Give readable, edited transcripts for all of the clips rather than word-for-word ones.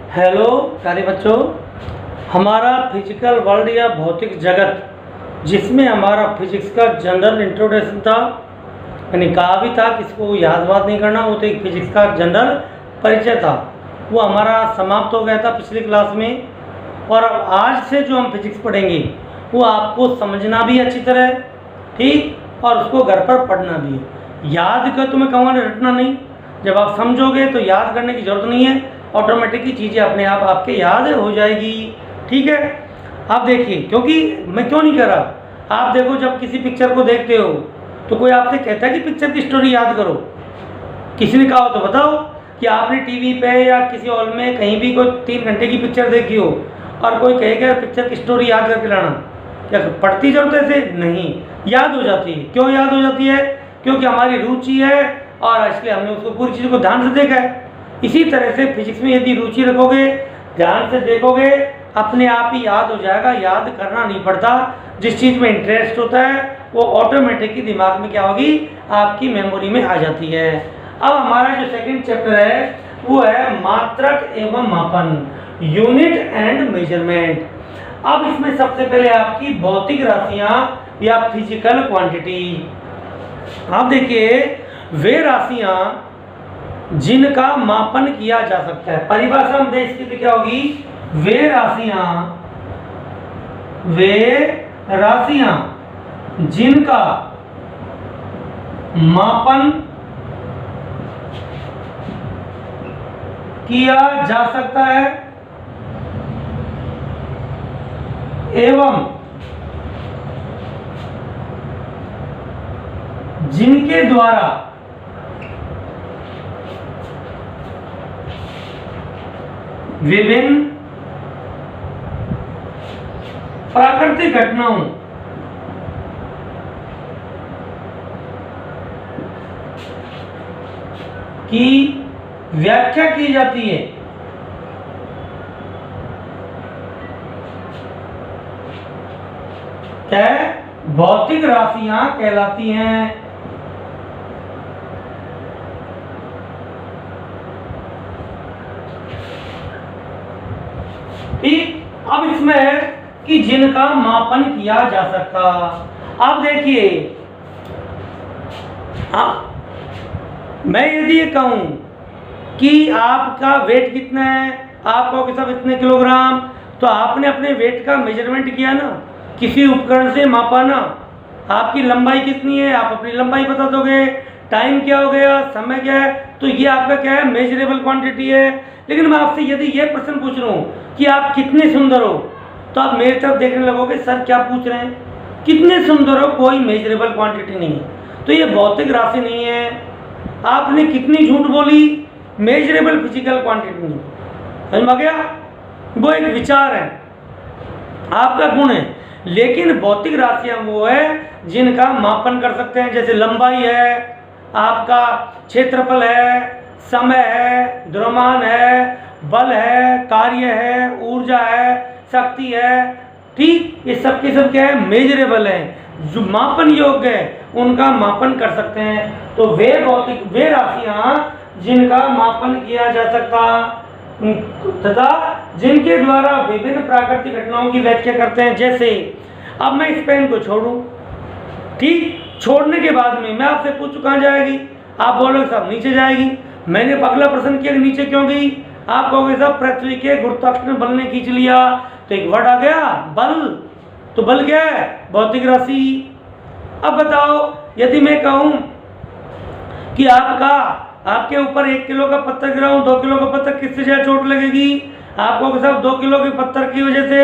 Hello प्यारे बच्चों, हमारा फिजिकल वर्ल्ड या भौतिक जगत जिसमें हमारा फिजिक्स का जनरल इंट्रोडक्शन था, मैंने कहा भी था कि इसको याद वाद नहीं करना, वो तो एक फिजिक्स का जनरल परिचय था, वो हमारा समाप्त हो गया था पिछली क्लास में। और अब आज से जो हम फिजिक्स पढ़ेंगे वो आपको समझना भी अच्छी तरह, ठीक, और उसको घर पर पढ़ना भी है। याद कर तो मैं कहूँगा रटना नहीं, जब आप समझोगे तो याद करने की ज़रूरत नहीं है, ऑटोमेटिकली चीज़ें अपने आप आपके याद हो जाएगी। ठीक है, आप देखिए, क्योंकि मैं क्यों नहीं कर रहा, आप देखो जब किसी पिक्चर को देखते हो तो कोई आपसे कहता है कि पिक्चर की स्टोरी याद करो, किसी ने कहा हो तो बताओ कि आपने टीवी पे या किसी हॉल में कहीं भी कोई 3 घंटे की पिक्चर देखी हो और कोई कहेगा पिक्चर की स्टोरी याद करके लाना, क्या पढ़ती जरूरत है ऐसे? नहीं, याद हो जाती है। क्यों याद हो जाती है? क्योंकि हमारी रुचि है और इसलिए हमने उसको पूरी चीज़ को ध्यान से देखा है। इसी तरह से फिजिक्स में यदि रुचि रखोगे, ध्यान से देखोगे, अपने आप ही याद हो जाएगा, याद करना नहीं पड़ता। जिस चीज़ में इंटरेस्ट होता है वो ऑटोमेटिकली दिमाग में क्या होगी, आपकी मेमोरी में आ जाती है। अब हमारा जो सेकंड चैप्टर है वो है मात्रक एवं मापन, यूनिट एंड मेजरमेंट। अब इसमें सबसे पहले आपकी भौतिक राशियां या फिजिकल क्वांटिटी। आप देखिए, वे राशियां जिनका मापन किया जा सकता है, परिभाषा हम दें इसकी तो क्या होगी, वे राशियां जिनका मापन किया जा सकता है एवं जिनके द्वारा विभिन्न प्राकृतिक घटनाओं की व्याख्या की जाती है, क्या भौतिक राशियां कहलाती हैं। ठीक, अब इसमें है कि जिनका मापन किया जा सकता। अब देखिए, मैं यदि ये कहूं कि आपका वेट कितना है, आप कहोगे सब इतने किलोग्राम, तो आपने अपने वेट का मेजरमेंट किया ना, किसी उपकरण से मापा ना। आपकी लंबाई कितनी है, आप अपनी लंबाई बता दोगे, टाइम क्या हो गया, समय क्या है, तो ये आपका क्या है, मेजरेबल क्वांटिटी है। लेकिन मैं आपसे यदि ये प्रश्न पूछ रहा हूँ कि आप कितने सुंदर हो, तो आप मेरी तरफ देखने लगोगे, सर क्या पूछ रहे हैं, कितने सुंदर हो, कोई मेजरेबल क्वांटिटी नहीं है, तो ये भौतिक राशि नहीं है। आपने कितनी झूठ बोली, मेजरेबल फिजिकल क्वांटिटी नहीं। समझ में आ गया? वो एक विचार है, आपका गुण है। लेकिन भौतिक राशियां वो है जिनका मापन कर सकते हैं, जैसे लंबाई है, आपका क्षेत्रफल है, समय है, द्रव्यमान है, बल है, कार्य है, ऊर्जा है, शक्ति है। ठीक, ये सब के सब क्या है, मेजरेबल है, जो मापन योग्य है, उनका मापन कर सकते हैं। तो वे राशियां जिनका मापन किया जा सकता तथा जिनके द्वारा विभिन्न प्राकृतिक घटनाओं की व्याख्या करते हैं। जैसे अब मैं इस पेन को छोड़ूं, ठीक, छोड़ने के बाद में मैं आपसे पूछूं कहाँ जाएगी, आप बोलोगे साहब नीचे जाएगी। मैंने अगला प्रश्न किया कि नीचे क्यों गई, आप कहोगे साहब पृथ्वी के गुरुत्वाकर्षण बल ने खींच लिया, तो एक वर्ड आ गया बल, तो बल क्या है, भौतिक राशि। अब बताओ, यदि मैं कहूं कि आपके ऊपर 1 किलो का पत्थर गिराऊं, 2 किलो का पत्थर, किससे ज्यादा चोट लगेगी? आप कहोगे साहब 2 किलो के पत्थर की वजह से।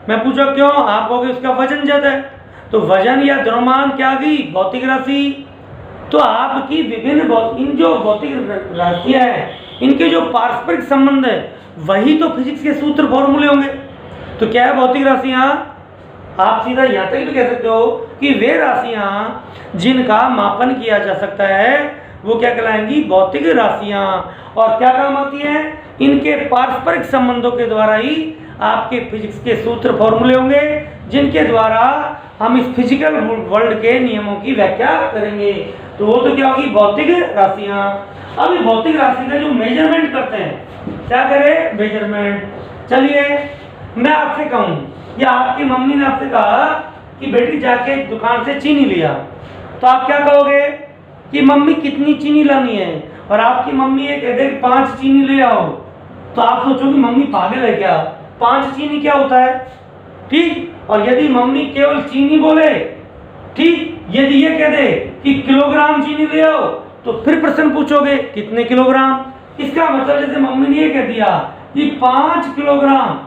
मैं पूछा क्यों? आप कहोगे उसका वजन ज्यादा है। तो वजन या द्रव्यमान क्या गई, भौतिक राशि। तो आपकी विभिन्न इन जो भौतिक राशियां हैं, इनके जो पारस्परिक संबंध है, वही तो फिजिक्स के सूत्र फॉर्मूले होंगे। तो क्या है भौतिक राशियां? आप सीधा यहाँ तक भी कह सकते हो कि वे राशियां जिनका मापन किया जा सकता है वो क्या कहलाएंगी, भौतिक राशियां। और क्या काम आती है, इनके पारस्परिक संबंधों के द्वारा ही आपके फिजिक्स के सूत्र फॉर्मूले होंगे, जिनके द्वारा हम इस फिजिकल वर्ल्ड के नियमों की व्याख्या करेंगे। तो वो तो क्या होगी, भौतिक राशियां। अब ये भौतिक राशि का जो मेजरमेंट करते हैं, क्या करें, मेजरमेंट। चलिए मैं आपसे कहूं, या आपकी मम्मी ने आपसे कहा कि बेटी जाके दुकान से चीनी लिया, तो आप क्या कहोगे कि मम्मी कितनी चीनी लानी है, और आपकी मम्मी ये कह दे 5 चीनी ले आओ, तो आप सोचोगे मम्मी पागल है क्या, 5 चीनी क्या होता है, ठीक। और यदि मम्मी केवल चीनी बोले, ठीक, यदि ये कह दे कि किलोग्राम चीनी ले आओ, तो फिर प्रश्न पूछोगे कितने किलोग्राम। इसका मतलब जैसे मम्मी ने ये कह दिया कि 5 किलोग्राम,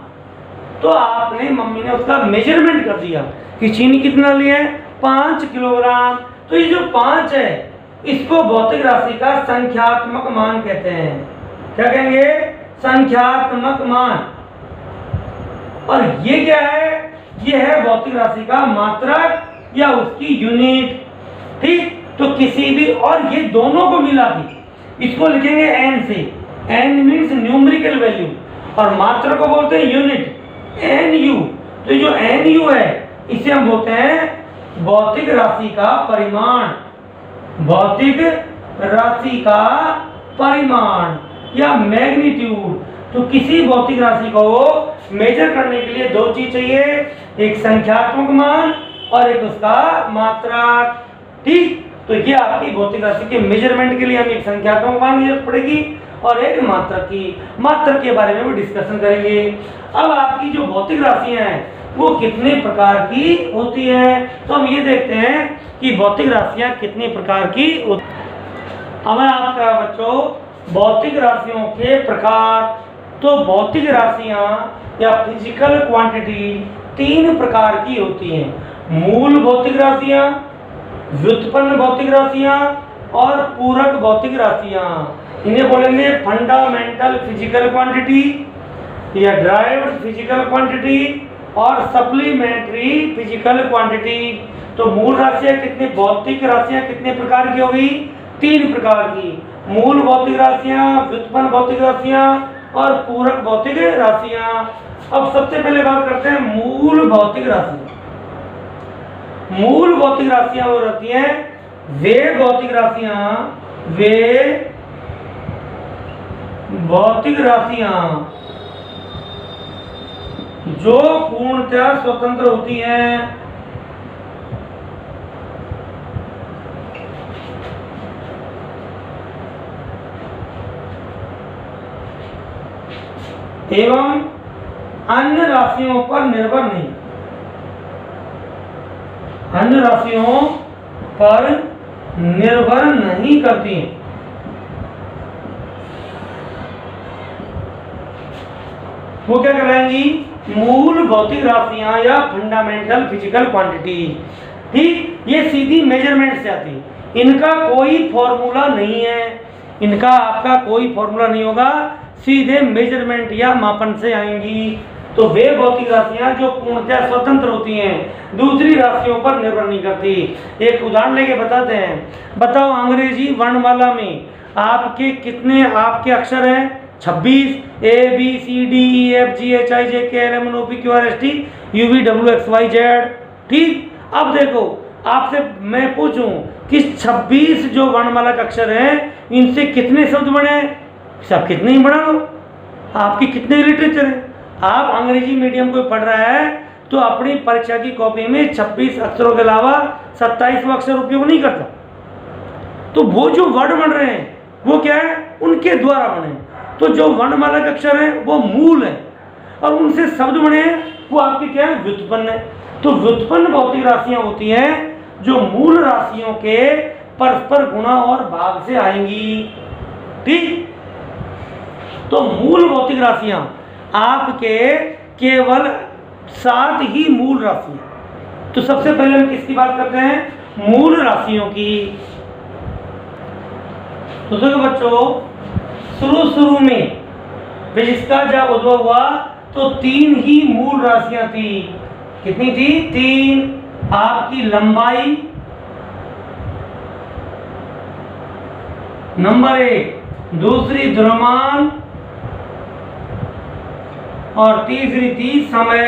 तो आपने, मम्मी ने उसका मेजरमेंट कर दिया कि चीनी कितना लिया है, 5 किलोग्राम। तो ये जो 5 है, इसको भौतिक राशि का संख्यात्मक मान कहते हैं। क्या कहेंगे, संख्यात्मक मान। और ये क्या है, ये है भौतिक राशि का मात्रक या उसकी यूनिट, ठीक। तो किसी भी, और ये दोनों को मिला के इसको लिखेंगे n से। n मीन्स न्यूमेरिकल वैल्यू, और मात्रक को बोलते हैं यूनिट, NU। तो जो NU है, इसे हम बोलते हैं भौतिक राशि का परिमाण, भौतिक राशि का परिमाण या मैग्नीट्यूड। तो किसी भौतिक राशि को मेजर करने के लिए 2 चीज चाहिए, एक संख्यात्मक मान और एक उसका मात्रक, ठीक। तो ये आपकी भौतिक राशि के मेजरमेंट के लिए हमें एक संख्यात्मक मान की जरूरत पड़ेगी और एक मात्रक की। मात्रक के बारे में भी डिस्कशन करेंगे। अब आपकी जो भौतिक राशियां हैं वो कितने प्रकार की होती हैं, तो हम ये देखते हैं कि भौतिक राशियां कितने प्रकार की होती हैं। अब आपका बच्चों भौतिक राशियों के प्रकार, तो भौतिक राशियां या फिजिकल क्वांटिटी 3 प्रकार की होती हैं। मूल भौतिक राशियां, व्युत्पन्न भौतिक राशियां और पूरक भौतिक राशियां। इन्हें बोलेंगे फंडामेंटल फिजिकल क्वांटिटी या ड्राइव्ड फिजिकल क्वांटिटी और सप्लीमेंट्री फिजिकल क्वांटिटी। तो मूल राशियां कितने, भौतिक राशियां कितने प्रकार की होगी, 3 प्रकार की। मूल भौतिक राशियां, व्युत्पन्न भौतिक राशियां और पूरक भौतिक राशियां। अब सबसे पहले बात करते हैं मूल भौतिक राशियां। मूल भौतिक राशियां वो रहती हैं वे भौतिक राशियां, वे भौतिक राशियां जो पूर्णतः स्वतंत्र होती हैं एवं अन्य राशियों पर निर्भर नहीं, अन्य राशियों पर निर्भर नहीं करती। वो क्या कहलाएंगी, मूल भौतिक राशियां या फंडामेंटल फिजिकल क्वांटिटी, ठीक। ये सीधी मेजरमेंट से आती, इनका कोई फॉर्मूला नहीं है, इनका आपका कोई फॉर्मूला नहीं होगा, सीधे मेजरमेंट या मापन से आएंगी। तो वे भौतिक राशियां जो पूर्णतः स्वतंत्र होती हैं, दूसरी राशियों पर निर्भर नहीं करती। एक उदाहरण लेके बताते हैं। बताओ अंग्रेजी वर्णमाला में आपके कितने आपके अक्षर हैं, 26, ABCDEFGHIJKLMNOPQRST UVWXYZ, ठीक। अब देखो आपसे मैं पूछूं कि 26 जो वर्णमाला के अक्षर हैं, इनसे कितने शब्द बने, सब कितने ही बना लो, आपकी कितने लिटरेचर है। आप अंग्रेजी मीडियम को पढ़ रहा है तो अपनी परीक्षा की कॉपी में 26 अक्षरों के अलावा 27 अक्षर उपयोग नहीं करता। तो वो जो वर्ड बन रहे हैं वो क्या है, उनके द्वारा बने। तो जो वर्णमाला के अक्षर हैं वो मूल है और उनसे शब्द बने हैं वो आपके क्या है, व्युत्पन्न है। तो व्युत्पन्न भौतिक राशियां होती हैं जो मूल राशियों के परस्पर गुणा और भाग से आएंगी, ठीक। तो मूल भौतिक राशियां आपके केवल 7 ही मूल राशि। तो सबसे पहले हम किसकी बात करते हैं, मूल राशियों की। तो देखो बच्चों शुरू में इसका जब उद्भव हुआ तो 3 ही मूल राशियां थी। कितनी थी, 3। आपकी लंबाई नंबर 1, दूसरी द्रव्यमान और तीसरी थी समय।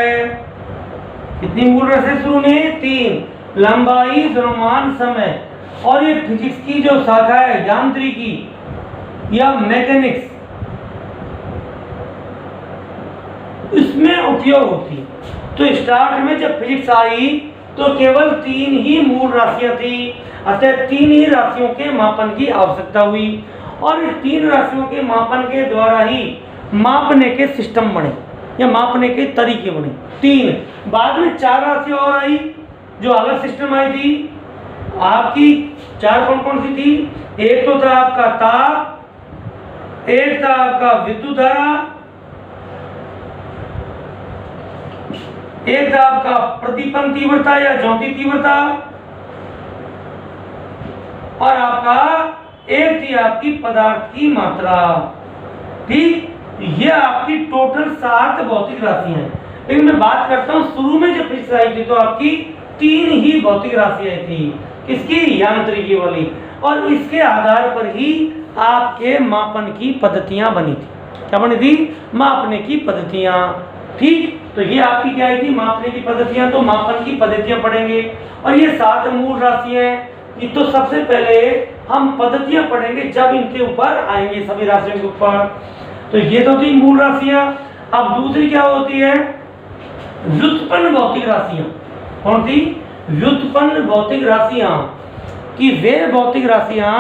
कितनी मूल राशि शुरू में? 3। लंबाई, द्रव्यमान, समय। और ये फिजिक्स की जो शाखा है, यांत्रिकी या मैकेनिक्स, इसमें उपयोग होती है। तो स्टार्ट में जब फिजिक्स आई तो केवल 3 ही मूल राशियां थी, अतः 3 ही राशियों के मापन की आवश्यकता हुई और इस 3 राशियों के मापन के द्वारा ही मापने के सिस्टम बने या मापने के तरीके बने। 3 बाद में 4 राशियां और आई जो अलग सिस्टम आई थी। आपकी 4 कौन कौन सी थी? एक तो था आपका ताप, एक था आपका विद्युत धारा, एक था आपका प्रतिपन्न तीव्रता या ज्योति तीव्रता, और आपका एक थी आपकी पदार्थ की मात्रा। ठीक, ये आपकी टोटल 7 भौतिक राशियां हैं। लेकिन मैं बात करता हूं शुरू में जब फिजिक्स आई थी तो आपकी 3 ही भौतिक राशियां थी। किसकी? यांत्रिकी वाली। और इसके आधार पर ही आपके मापन की पद्धतियां बनी थी। क्या बनी थी? मापने की पद्धतियां। ठीक, तो ये आपकी क्या थी? मापने की पद्धतियां। तो मापन की पद्धतियां पढ़ेंगे और ये 7 मूल राशियां हैं। ये तो सबसे पहले हम पद्धतियां पढ़ेंगे जब इनके ऊपर आएंगे, सभी राशियों के ऊपर। तो ये तो थी मूल राशियां। अब दूसरी क्या होती है? व्युत्पन्न भौतिक राशियां। कौन सी? व्युत्पन्न भौतिक राशियां। कि वे भौतिक राशियां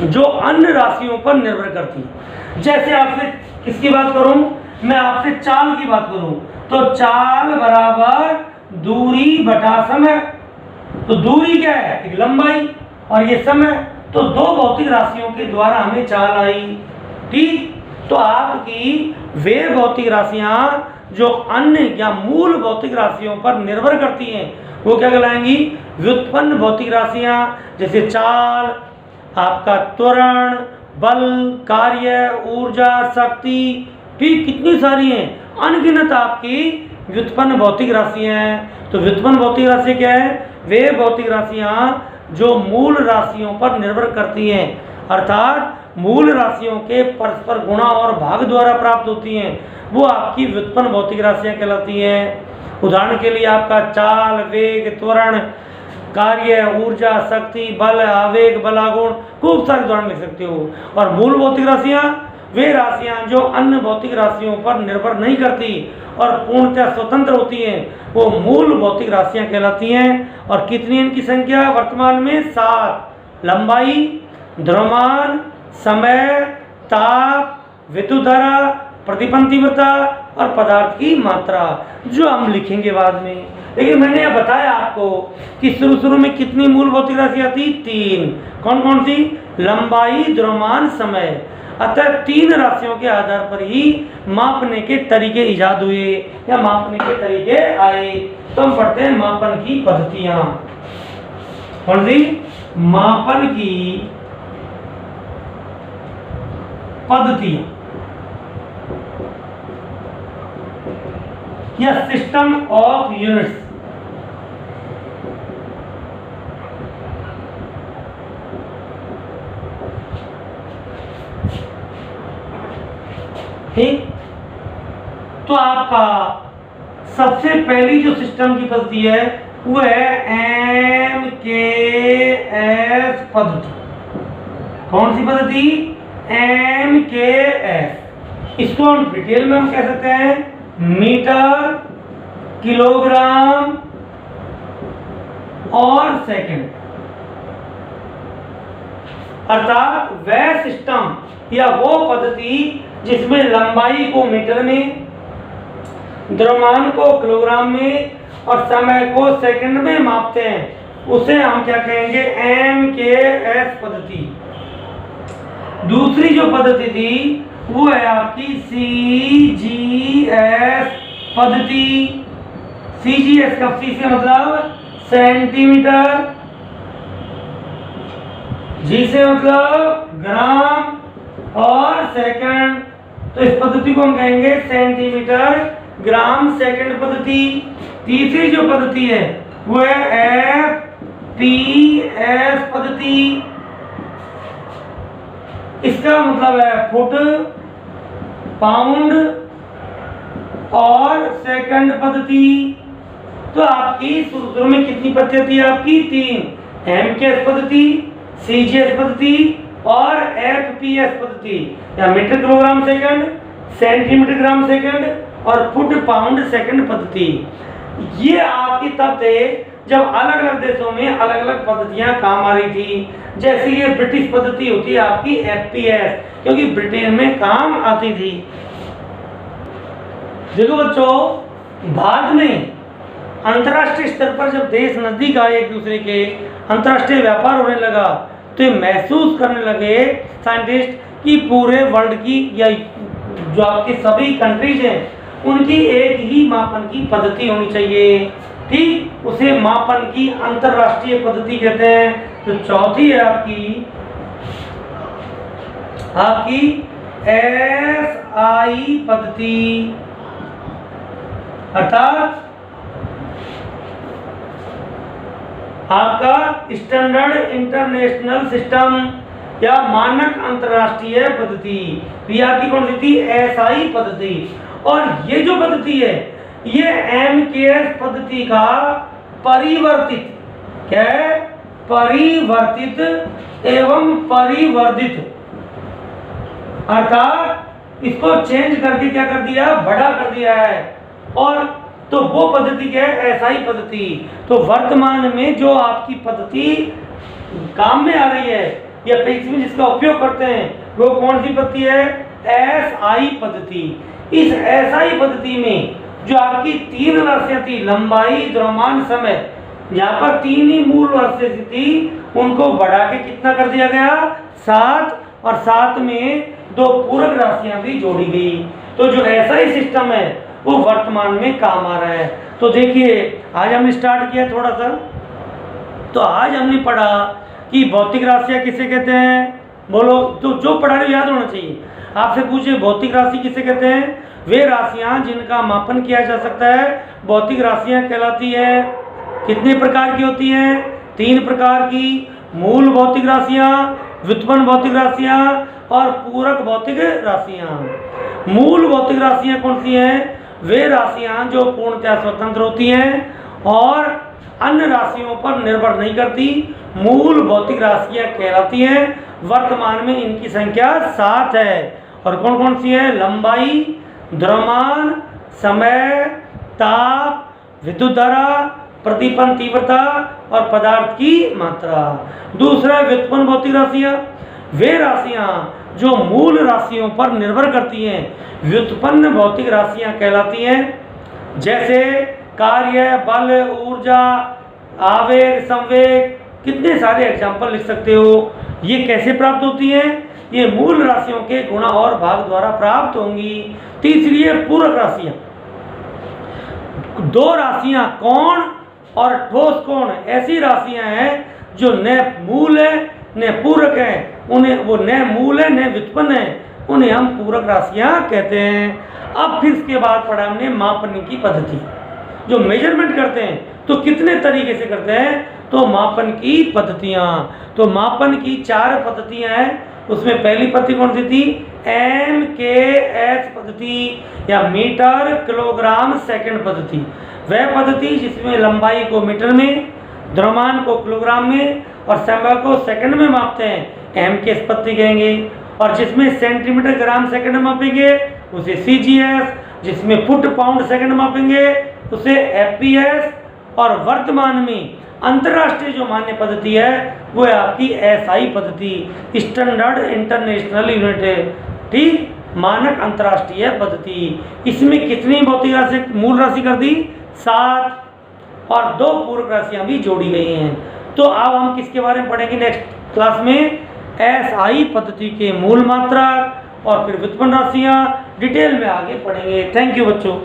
जो अन्य राशियों पर निर्भर करती हैं। जैसे आपसे किसकी बात करूं? मैं आपसे चाल की बात करूं तो चाल बराबर दूरी बटा समय। तो दूरी क्या है? एक लंबाई, और ये समय। तो 2 भौतिक राशियों के द्वारा हमें चाल आई। ठीक, तो आपकी वे भौतिक राशियां जो अन्य या मूल भौतिक राशियों पर निर्भर करती हैं वो क्या कहलाएंगी? व्युत्पन्न भौतिक राशियां। जैसे चाल, आपका त्वरण, बल, कार्य, ऊर्जा, शक्ति। ठीक, कितनी सारी हैं, अनगिनत आपकी व्युत्पन्न भौतिक राशियां हैं। तो व्युत्पन्न भौतिक राशि क्या है? वे भौतिक राशियां जो मूल राशियों पर निर्भर करती हैं, अर्थात मूल राशियों के परस्पर गुणा और भाग द्वारा प्राप्त होती हैं, वो आपकी व्युत्पन्न भौतिक राशियां कहलाती हैं। उदाहरण के लिए आपका चाल, वेग, त्वरण, कार्य, ऊर्जा, शक्ति, बल, आवेग, बलागुण, खूब सारे उदाहरण लिख सकते हो। और मूल भौतिक राशियां वे राशियां जो अन्य भौतिक राशियों पर निर्भर नहीं करती और पूर्णतः स्वतंत्र होती हैं, वो मूल भौतिक राशियां कहलाती हैं। और कितनी इनकी संख्या वर्तमान में? 7। लंबाई, द्रव्यमान, समय, ताप, विद्युत धारा, प्रतिपन्न तीव्रता और पदार्थ की मात्रा, जो हम लिखेंगे बाद में। लेकिन मैंने यह बताया आपको कि शुरू में कितनी मूल भौतिक राशियां थी? 3। कौन कौन सी? लंबाई, द्रव्यमान, समय। अतः 3 राशियों के आधार पर ही मापने के तरीके इजाद हुए या मापने के तरीके आए। तो हम पढ़ते हैं मापन की पद्धतियां। कौन सी? मापन की पद्धतियां या सिस्टम ऑफ यूनिट्स। ठीक, तो आपका सबसे पहली जो सिस्टम की पद्धति है वो है MKS पद्धति। कौन सी पद्धति? MKS। इसको हम डिटेल में हम कह सकते हैं मीटर, किलोग्राम और सेकंड। अर्थात वह सिस्टम या वो पद्धति जिसमें लंबाई को मीटर में, द्रव्यमान को किलोग्राम में और समय को सेकंड में मापते हैं, उसे हम क्या कहेंगे? MKS पद्धति। दूसरी जो पद्धति थी वो है आपकी CGS पद्धति। CGS का C से मतलब सेंटीमीटर, G से मतलब ग्राम और सेकंड। तो इस पद्धति को हम कहेंगे सेंटीमीटर, ग्राम, सेकंड पद्धति। तीसरी जो पद्धति है वो है FPS पद्धति। इसका मतलब है फुट, पाउंड और सेकंड पद्धति। तो आपकी शुरू में कितनी पद्धति है? आपकी 3, MKS पद्धति, CGS पद्धति और FPS पद्धति, या metre kilogram second, centimetre gram second और फुट पाउंड सेकंड पद्धति। ये आपकी तब थे जब अलग अलग देशों में अलग अलग पद्धतियां काम आ रही थी। जैसे ये ब्रिटिश पद्धति होती है आपकी FPS, क्योंकि ब्रिटेन में काम आती थी। देखो बच्चों, बाद में अंतर्राष्ट्रीय स्तर पर जब देश नजदीक आए एक दूसरे के, अंतर्राष्ट्रीय व्यापार होने लगा, तो ये महसूस करने लगे साइंटिस्ट कि पूरे वर्ल्ड की या जो आपकी सभी कंट्रीज हैं उनकी एक ही मापन की पद्धति होनी चाहिए। ठीक, उसे मापन की अंतर्राष्ट्रीय पद्धति कहते हैं। तो चौथी है आपकी SI पद्धति, अर्थात आपका स्टैंडर्ड इंटरनेशनल सिस्टम या मानक अंतरराष्ट्रीय पद्धति। तो ये आपकी कौन सी थी? SI पद्धति। और ये जो पद्धति है ये MKS पद्धति का परिवर्तित, क्या है? परिवर्तित एवं परिवर्धित, अर्थात इसको चेंज करके क्या कर दिया? बड़ा कर दिया है। और तो वो पद्धति क्या है? SI पद्धति। तो वर्तमान में जो आपकी पद्धति काम में आ रही है या फिजिक्स में जिसका उपयोग करते हैं वो कौन सी पद्धति है? SI पद्धति। इस SI पद्धति में जो आपकी 3 राशियां थी, लंबाई, द्रव्यमान, समय, यहाँ पर 3 ही मूल राशियां थी, उनको बढ़ा के कितना कर दिया गया? 7, और 7 में 2 पूरक राशियां भी जोड़ी गई। तो जो SI सिस्टम है वो वर्तमान में काम आ रहा है। तो देखिए, आज हमने स्टार्ट किया थोड़ा सा, तो आज हमने पढ़ा कि भौतिक राशियां किसे कहते हैं? बोलो, तो जो पढ़ा रहे याद होना चाहिए। आपसे पूछे भौतिक राशि किसे कहते हैं? वे राशियां जिनका मापन किया जा सकता है भौतिक राशियां कहलाती है। कितने प्रकार की होती हैं? 3 प्रकार की। मूल भौतिक राशियां, व्युत्पन्न भौतिक राशियां और पूरक भौतिक राशियां। मूल भौतिक राशियां कौन सी हैं? वे राशियां जो पूर्णतः स्वतंत्र होती हैं और अन्य राशियों पर निर्भर नहीं करती, मूल भौतिक राशियां कहलाती हैं। वर्तमान में इनकी संख्या 7 है। और कौन कौन सी है? लंबाई, द्रव्यमान, समय, ताप, विद्युत धारा, प्रदीपन तीव्रता और पदार्थ की मात्रा। दूसरा, व्युत्पन्न भौतिक राशियां। वे राशियां जो मूल राशियों पर निर्भर करती हैं व्युत्पन्न भौतिक राशियां कहलाती हैं। जैसे कार्य, बल, ऊर्जा, आवेग, संवेग, कितने सारे एग्जाम्पल लिख सकते हो। ये कैसे प्राप्त होती हैं? ये मूल राशियों के गुणा और भाग द्वारा प्राप्त होंगी। तीसरी है पूरक राशियां। 2 राशियां कोण और ठोस कोण ऐसी राशियां हैं जो न मूल है न पूरक है, उन्हें वो न मूल है न व्युत्पन्न है, उन्हें हम पूरक राशियां कहते हैं। अब फिर इसके बाद पढ़ा हमने मापन की पद्धति। जो मेजरमेंट करते हैं तो कितने तरीके से करते हैं? तो मापन की पद्धतियां। तो मापन की 4 पद्धतियां हैं। उसमें पहली पद्धति कौन सी थी? MKS पद्धति या मीटर किलोग्राम सेकंड पद्धति। वह पद्धति जिसमें लंबाई को मीटर में, द्रव्यमान को किलोग्राम में और समय को सेकंड में मापते हैं, MKS पद्धति कहेंगे। और जिसमें सेंटीमीटर ग्राम सेकंड मापेंगे उसे CGS, जिसमें फुट पाउंड सेकंड मापेंगे उसे FPS। और वर्तमान में अंतर्राष्ट्रीय जो मान्य पद्धति है वो है आपकी SI पद्धति, स्टैंडर्ड इंटरनेशनल यूनिट है। ठीक, मानक अंतर्राष्ट्रीय पद्धति। इसमें कितनी भौतिक राशि मूल राशि कर दी? 7, और 2 पूरक राशियां भी जोड़ी गई हैं। तो अब हम किसके बारे में पढ़ेंगे नेक्स्ट क्लास में? SI पद्धति के मूल मात्रा और फिर व्युत्पन्न राशियां डिटेल में आगे पढ़ेंगे। थैंक यू बच्चों।